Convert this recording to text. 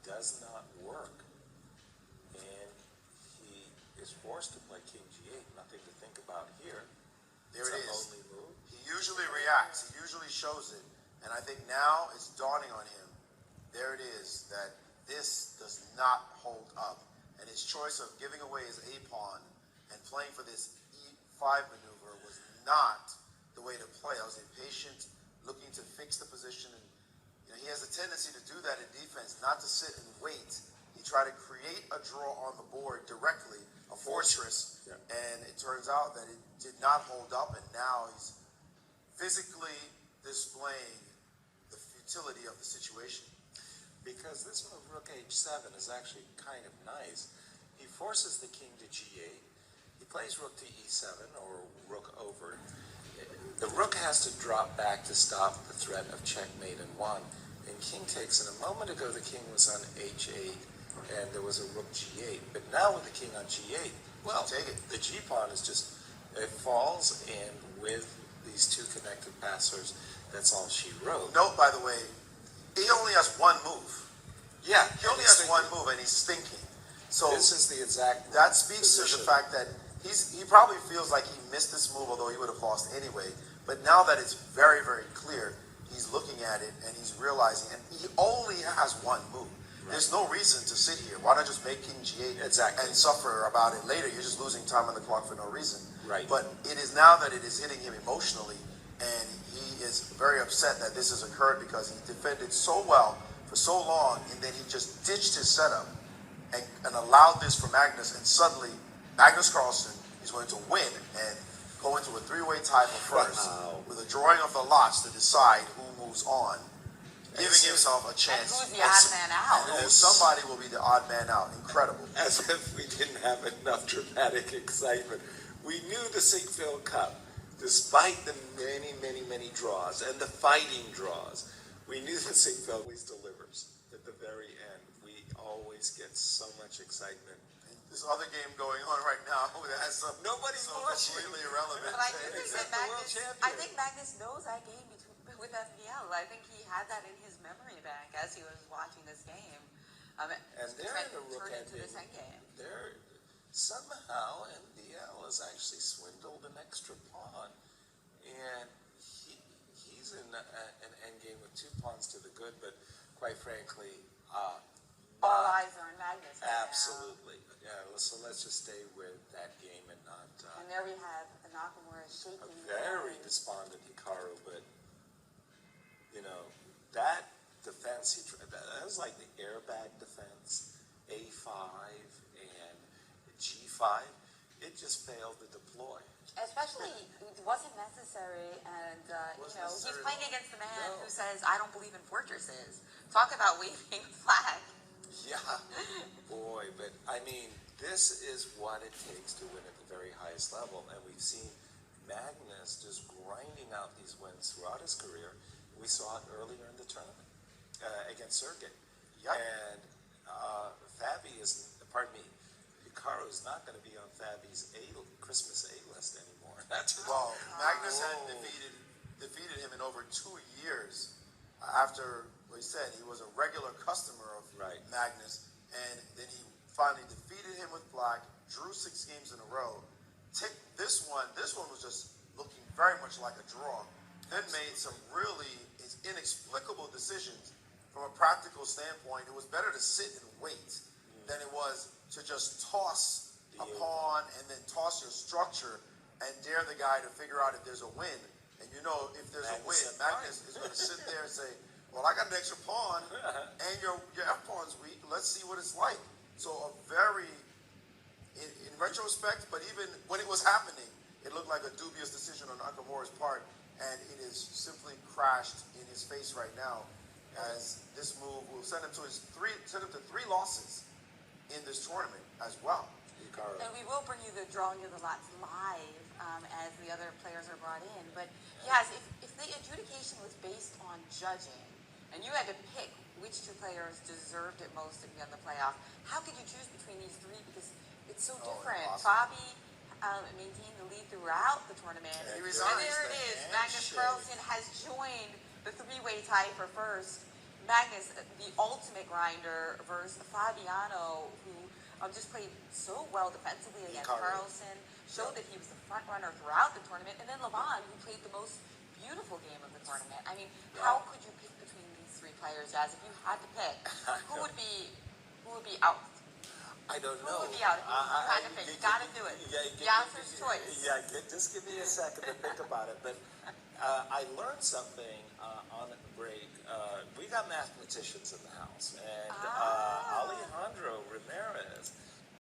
does not work, and he is forced to play king g8. Nothing to think about here. There it is. Only move. He usually reacts. He usually shows it. And I think now it's dawning on him. There it is, that this does not hold up. And his choice of giving away his a pawn and playing for this e5 maneuver was not the way to play. I was impatient, looking to fix the position. And he has a tendency to do that in defense, not to sit and wait. He tried to create a draw on the board directly, a fortress, and it turns out that it did not hold up, and now he's physically displaying the futility of the situation. Because this move, rook h7, is actually kind of nice. He forces the king to g8. He plays rook to e7, or rook over. The rook has to drop back to stop the threat of checkmate and one. And king takes, and a moment ago the king was on h8, and there was a rook g8. But now with the king on g8, well, take it. The g-pawn is just, it falls, and with these two connected passers, that's all she wrote. Note, by the way, he only has one move. Yeah. He only has one move, and he's thinking. So this is the exact that speaks position. to the fact that he probably feels like he missed this move, although he would have lost anyway. But now that it's very, very clear, he's looking at it, and he's realizing, and he only has one move. Right. There's no reason to sit here. Why not just make king g8 and suffer about it later? You're just losing time on the clock for no reason. Right. But it is now that it is hitting him emotionally, and he is very upset that this has occurred because he defended so well for so long, and then he just ditched his setup and allowed this for Magnus, and suddenly Magnus Carlsen is going to win and go into a three-way tie for first with a drawing of the lots to decide who moves on, giving himself a chance. And who's the odd man out? And somebody will be the odd man out. Incredible. As if we didn't have enough dramatic excitement. We knew the Siegfried Cup, despite the many, many, many draws and the fighting draws, we knew that Siegfried always delivers at the very end. We always get so much excitement. And this other game going on right now that has some nobody's watching. Completely irrelevant. But I do think that I think Magnus knows that game with FBL. I think he had that in his memory bank as he was watching this game. And they're in a rook into this endgame. They're somehow MBL has actually swindled an extra pawn, and he's in an endgame with two pawns to the good, but quite frankly, all eyes are on Magnus. Absolutely. Yeah. So let's just stay with that game and not. And there we have Nakamura shaking. A very despondent Hikaru, but that defense that was like the airbag defense, A5 and G5. It just failed to deploy. Especially, it wasn't necessary, and he's playing against the man who says, "I don't believe in fortresses." Talk about waving a flag. Yeah, boy, but I mean, this is what it takes to win at the very highest level, and we've seen Magnus just grinding out these wins throughout his career. We saw it earlier in the tournament against Sergey. Yep. And Hikaru is not going to be on Fabi's Christmas A-list anymore. Magnus had defeated him in over 2 years after, he said, he was a regular customer of Magnus, and then he finally defeated him with black, drew 6 games in a row. This one was just looking very much like a draw, then made some really inexplicable decisions from a practical standpoint. It was better to sit and wait than it was to just toss a pawn and then toss your structure and dare the guy to figure out if there's a win. And if there's a win, Magnus is going to sit there and say, well, I got an extra pawn and your F-pawn's weak. Let's see what it's like. So a very, in retrospect, but even when it was happening, it looked like a dubious decision on Nakamura's part, and it is simply crashed in his face right now, as this move will send him to 3 losses in this tournament as well. And we will bring you the drawing of the lots live as the other players are brought in. But yes, if the adjudication was based on judging, and you had to pick which 2 players deserved it most to be on the playoff, how could you choose between these 3? Because it's so different. Fabi maintained the lead throughout the tournament. And there it is. Magnus Carlsen has joined the 3-way tie for first. Magnus, the ultimate grinder, versus Fabiano, who just played so well defensively against Carlsen, showed that he was the front runner throughout the tournament, and then Levon, who played the most beautiful game of the tournament. I mean, how could you pick between these three players, Jazz? If you had to pick, who would be out? I don't Who know. would be out if you had to pick? You gotta do it. Yasser's choice. Yeah, just give me a second to think about it. But I learned something on the break. We got mathematicians in the house, and Alejandro Ramirez